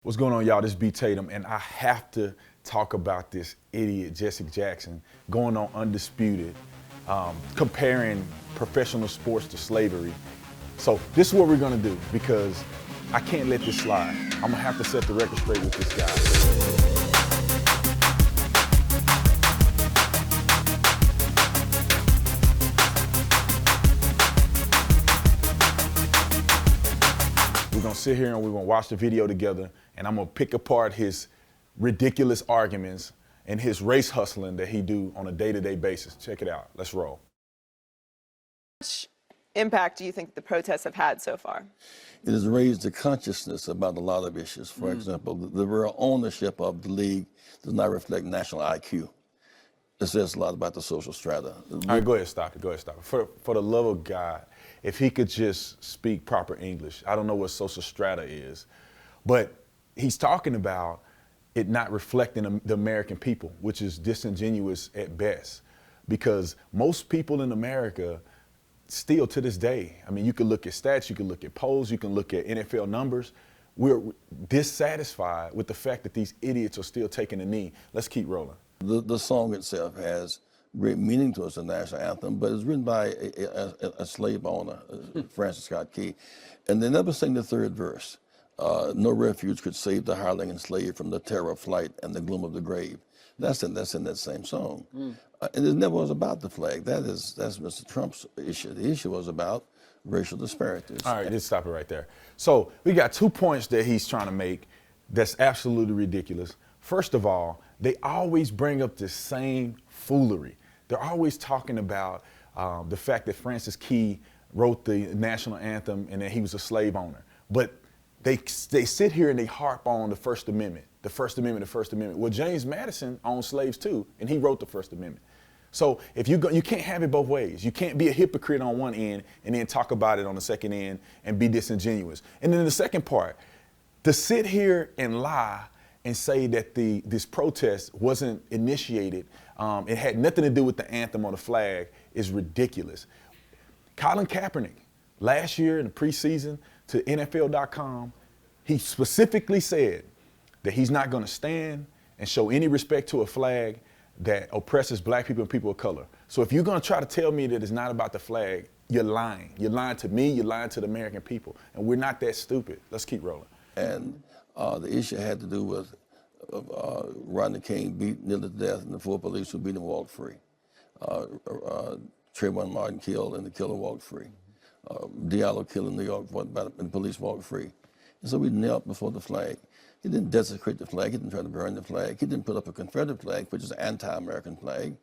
What's going on, y'all? This is B. Tatum, and I have to talk about this idiot Jesse Jackson going on Undisputed, comparing professional sports to slavery. So this is what we're gonna do, because I can't let this slide. I'm gonna have to set the record straight with this guy. We're gonna sit here and we're gonna watch the video together, and I'm gonna pick apart his ridiculous arguments and his race hustling that he do on a day-to-day basis. Check it out. Let's roll. How much impact do you think the protests have had so far? It has raised the consciousness about a lot of issues. For example, the real ownership of the league does not reflect national IQ. It says a lot about the social strata. All right, go ahead, stop it. Go ahead, stop it. For the love of God, if he could just speak proper English. I don't know what social strata is, but he's talking about it not reflecting the American people, which is disingenuous at best, because most people in America still to this day, I mean, you can look at stats, you can look at polls, you can look at NFL numbers. We're dissatisfied with the fact that these idiots are still taking a knee. Let's keep rolling. The song itself has great meaning to us, the national anthem, but it's written by a slave owner, Francis Scott Key, and they never sing the third verse. No refuge could save the hireling and slave from the terror of flight and the gloom of the grave. That's in that same song. And it never was about the flag. That's Mr. Trump's issue. The issue was about racial disparities. All right, just stop it right there. So we got 2 points that he's trying to make that's absolutely ridiculous. First of all, they always bring up the same foolery. They're always talking about the fact that Francis Key wrote the national anthem and that he was a slave owner. But they sit here and they harp on the First Amendment, the First Amendment, the First Amendment. Well, James Madison owned slaves too, and he wrote the First Amendment. So if you can't have it both ways. You can't be a hypocrite on one end and then talk about it on the second end and be disingenuous. And then the second part, to sit here and lie and say that this protest wasn't initiated, it had nothing to do with the anthem or the flag, is ridiculous. Colin Kaepernick, last year in the preseason to NFL.com, he specifically said that he's not gonna stand and show any respect to a flag that oppresses black people and people of color. So if you're gonna try to tell me that it's not about the flag, you're lying. You're lying to me, you're lying to the American people, and we're not that stupid. Let's keep rolling. And the issue had to do with Rodney King beat nearly to death and the 4 police who beat him walked free. Trayvon Martin killed and the killer walked free. Diallo killed in New York and the police walked free. And so we knelt before the flag. He didn't desecrate the flag. He didn't try to burn the flag. He didn't put up a Confederate flag, which is an anti-American flag.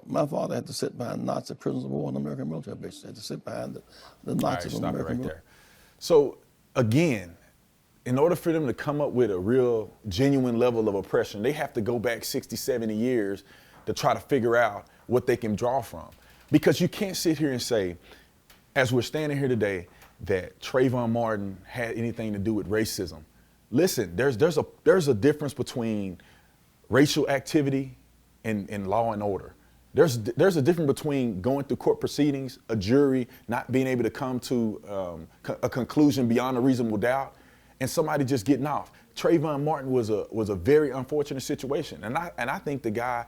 My father had to sit behind Nazi prisoners of war on American military bases. He had to sit behind the Nazis on American military. There. So again, in order for them to come up with a real genuine level of oppression, they have to go back 60, 70 years to try to figure out what they can draw from. Because you can't sit here and say, as we're standing here today, that Trayvon Martin had anything to do with racism. Listen, there's a difference between racial activity and law and order. There's a difference between going through court proceedings, a jury not being able to come to a conclusion beyond a reasonable doubt, and somebody just getting off. Trayvon Martin was a very unfortunate situation, and I think the guy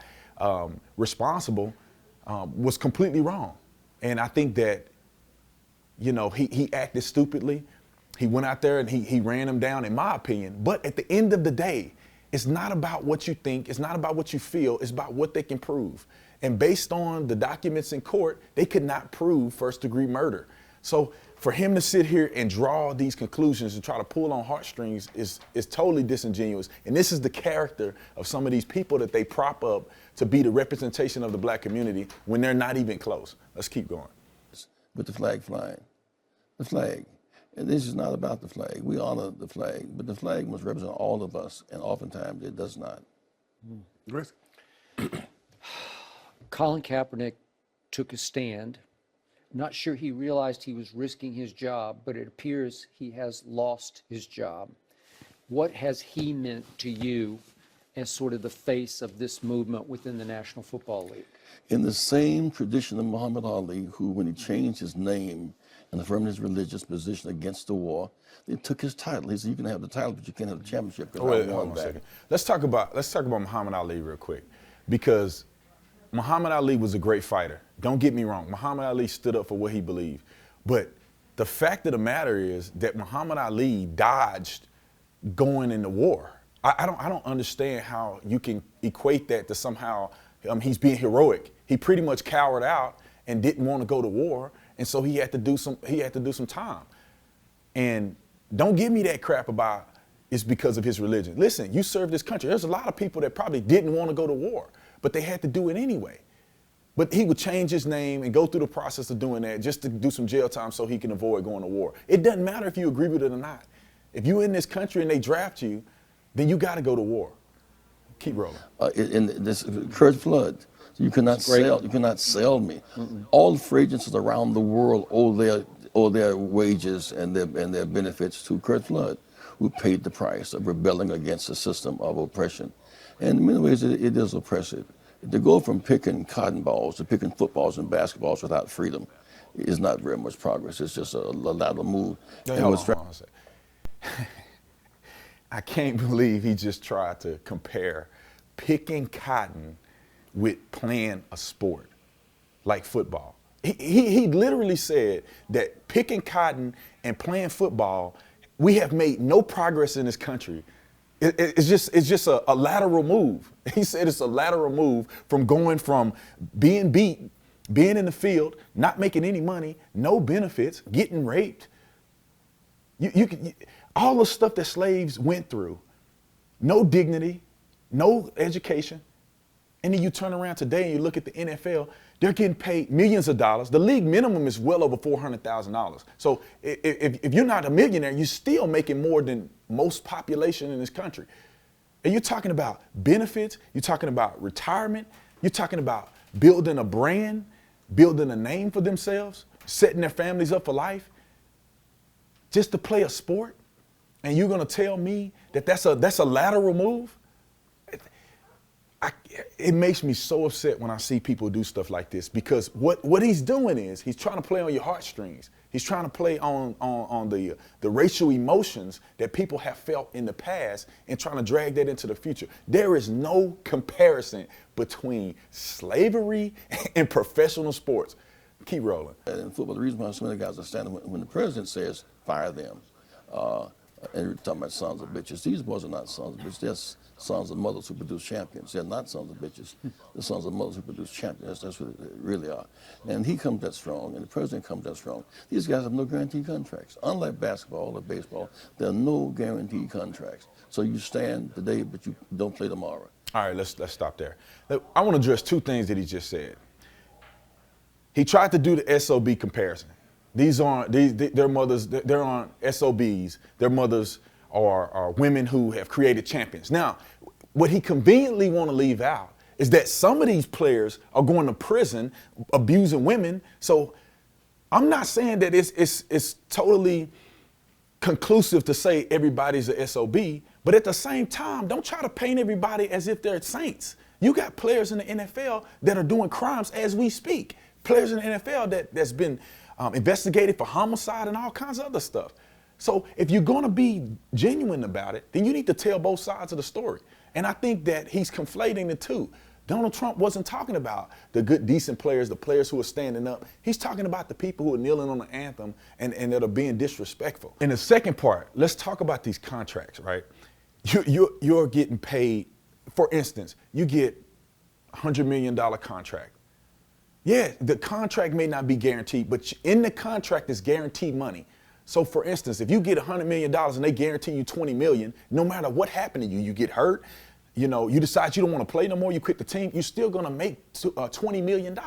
responsible was completely wrong, and I think that, you know, he acted stupidly. He went out there and he ran him down, in my opinion. But at the end of the day, it's not about what you think, it's not about what you feel, it's about what they can prove. And based on the documents in court, they could not prove first-degree murder. So for him to sit here and draw these conclusions and try to pull on heartstrings is totally disingenuous. And this is the character of some of these people that they prop up to be the representation of the black community when they're not even close. Let's keep going. With the flag flying. The flag. And this is not about the flag. We honor the flag, but the flag must represent all of us, and oftentimes it does not. Chris? Colin Kaepernick took a stand. Not sure he realized he was risking his job, but it appears he has lost his job. What has he meant to you as sort of the face of this movement within the National Football League? In the same tradition of Muhammad Ali, who, when he changed his name, and affirmed his religious position against the war. They took his title. He said, "You can have the title, but you can't have the championship because Wait, I hold won on a that." second. Let's talk about Muhammad Ali real quick, because Muhammad Ali was a great fighter. Don't get me wrong. Muhammad Ali stood up for what he believed, but the fact of the matter is that Muhammad Ali dodged going into war. I don't understand how you can equate that to somehow he's being heroic. He pretty much cowered out and didn't want to go to war, and so he had to do some time. And don't give me that crap about it's because of his religion. Listen, you serve this country. There's a lot of people that probably didn't want to go to war, but they had to do it anyway. But he would change his name and go through the process of doing that just to do some jail time so he can avoid going to war. It doesn't matter if you agree with it or not. If you're in this country and they draft you, then you got to go to war. Keep rolling. In this Kurt Flood, you cannot sell. You cannot sell me. All free agents around the world owe their wages and their benefits to Kurt Flood, who paid the price of rebelling against the system of oppression. And in many ways, it is oppressive. To go from picking cotton balls to picking footballs and basketballs without freedom is not very much progress. It's just a lateral move. Hey, hold on a second. I can't believe he just tried to compare picking cotton with playing a sport like football. He literally said that picking cotton and playing football, we have made no progress in this country. It's just a lateral move. He said it's a lateral move from going from being beat, being in the field, not making any money, no benefits, getting raped. All the stuff that slaves went through, no dignity, no education. And then you turn around today and you look at the NFL, they're getting paid millions of dollars. The league minimum is well over $400,000. So if you're not a millionaire, you're still making more than most population in this country. And you're talking about benefits, you're talking about retirement, you're talking about building a brand, building a name for themselves, setting their families up for life, just to play a sport. And you're gonna tell me that that's a lateral move? It makes me so upset when I see people do stuff like this, because what he's doing is he's trying to play on your heartstrings. He's trying to play on the racial emotions that people have felt in the past and trying to drag that into the future. There is no comparison between slavery and professional sports. Keep rolling. In football, the reason why so many guys are standing when the president says fire them, and we're talking about sons of bitches. These boys are not sons of bitches. They're sons of mothers who produce champions. They're not sons of bitches. They're sons of mothers who produce champions. That's what they really are. And he comes that strong, and the president comes that strong. These guys have no guaranteed contracts. Unlike basketball or baseball, there are no guaranteed contracts. So you stand today, but you don't play tomorrow. All right, let's stop there. I want to address two things that he just said. He tried to do the SOB comparison. Their mothers, they're on SOBs. Their mothers are women who have created champions. Now, what he conveniently want to leave out is that some of these players are going to prison abusing women. So I'm not saying that it's totally conclusive to say everybody's a SOB, but at the same time, don't try to paint everybody as if they're saints. You got players in the NFL that are doing crimes as we speak. Players in the NFL that's been investigated for homicide and all kinds of other stuff. So if you're going to be genuine about it, then you need to tell both sides of the story. And I think that he's conflating the two. Donald Trump wasn't talking about the good, decent players, the players who are standing up. He's talking about the people who are kneeling on the anthem and that are being disrespectful. In the second part, let's talk about these contracts, right? You're getting paid, for instance, you get a $100 million contract. Yeah, the contract may not be guaranteed, but in the contract is guaranteed money. So for instance, if you get $100 million and they guarantee you $20 million, no matter what happened to you, you get hurt, you decide you don't want to play no more, you quit the team, you're still going to make $20 million.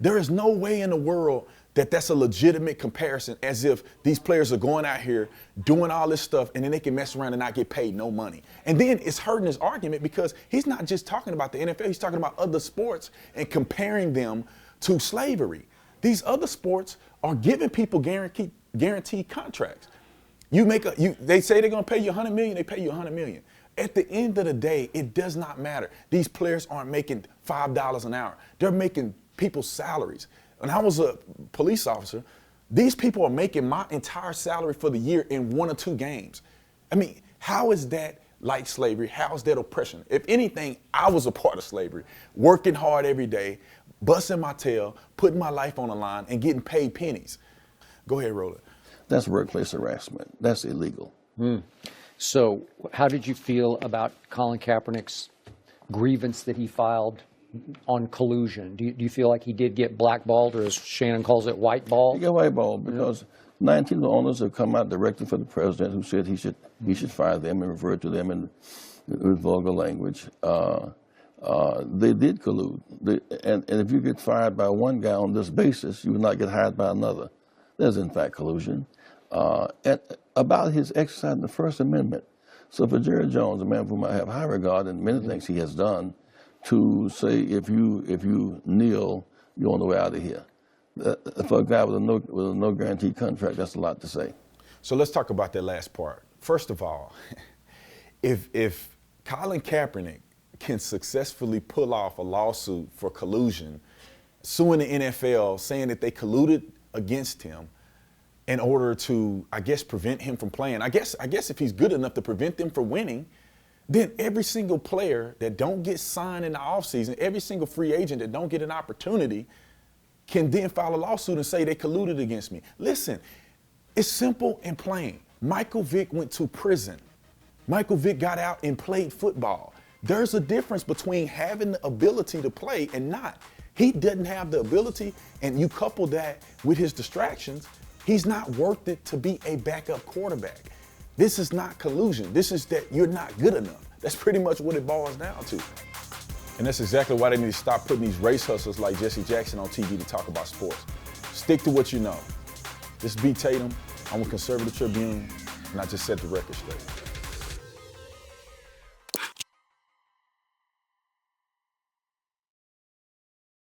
There is no way in the world that that's a legitimate comparison, as if these players are going out here doing all this stuff and then they can mess around and not get paid no money. And then it's hurting his argument because he's not just talking about the NFL, he's talking about other sports and comparing them to slavery. These other sports are giving people guaranteed contracts. They say they're gonna pay you $100 million, they pay you $100 million. At the end of the day, it does not matter. These players aren't making $5 an hour. They're making people's salaries. When I was a police officer, These people are making my entire salary for the year in 1 or 2 games. I mean, how is that like slavery? How is that oppression? If anything, I was a part of slavery, working hard every day, busting my tail, putting my life on the line, and getting paid pennies. Go ahead, Roland. That's workplace harassment. That's illegal. So how did you feel about Colin Kaepernick's grievance that he filed on collusion? Do you feel like he did get blackballed, or as Shannon calls it, whiteballed? He got whiteballed because 19 of the owners have come out directly for the president, who said he should fire them and refer to them in vulgar language. They did collude. And if you get fired by one guy on this basis, you would not get hired by another. There's in fact collusion. And about his exercising the First Amendment. So for Jerry Jones, a man for whom I have high regard in many things he has done, to say if you kneel, you're on the way out of here. For a guy with a no guarantee contract, that's a lot to say. So let's talk about that last part. First of all, if Colin Kaepernick can successfully pull off a lawsuit for collusion, suing the NFL, saying that they colluded against him in order to, I guess, prevent him from playing. I guess if he's good enough to prevent them from winning, then every single player that don't get signed in the offseason, every single free agent that don't get an opportunity, can then file a lawsuit and say they colluded against me. Listen, it's simple and plain. Michael Vick went to prison. Michael Vick got out and played football. There's a difference between having the ability to play and not. He doesn't have the ability, and you couple that with his distractions, he's not worth it to be a backup quarterback. This is not collusion. This is that you're not good enough. That's pretty much what it boils down to. And that's exactly why they need to stop putting these race hustlers like Jesse Jackson on TV to talk about sports. Stick to what you know. This is B. Tatum. I'm with Conservative Tribune, and I just set the record straight.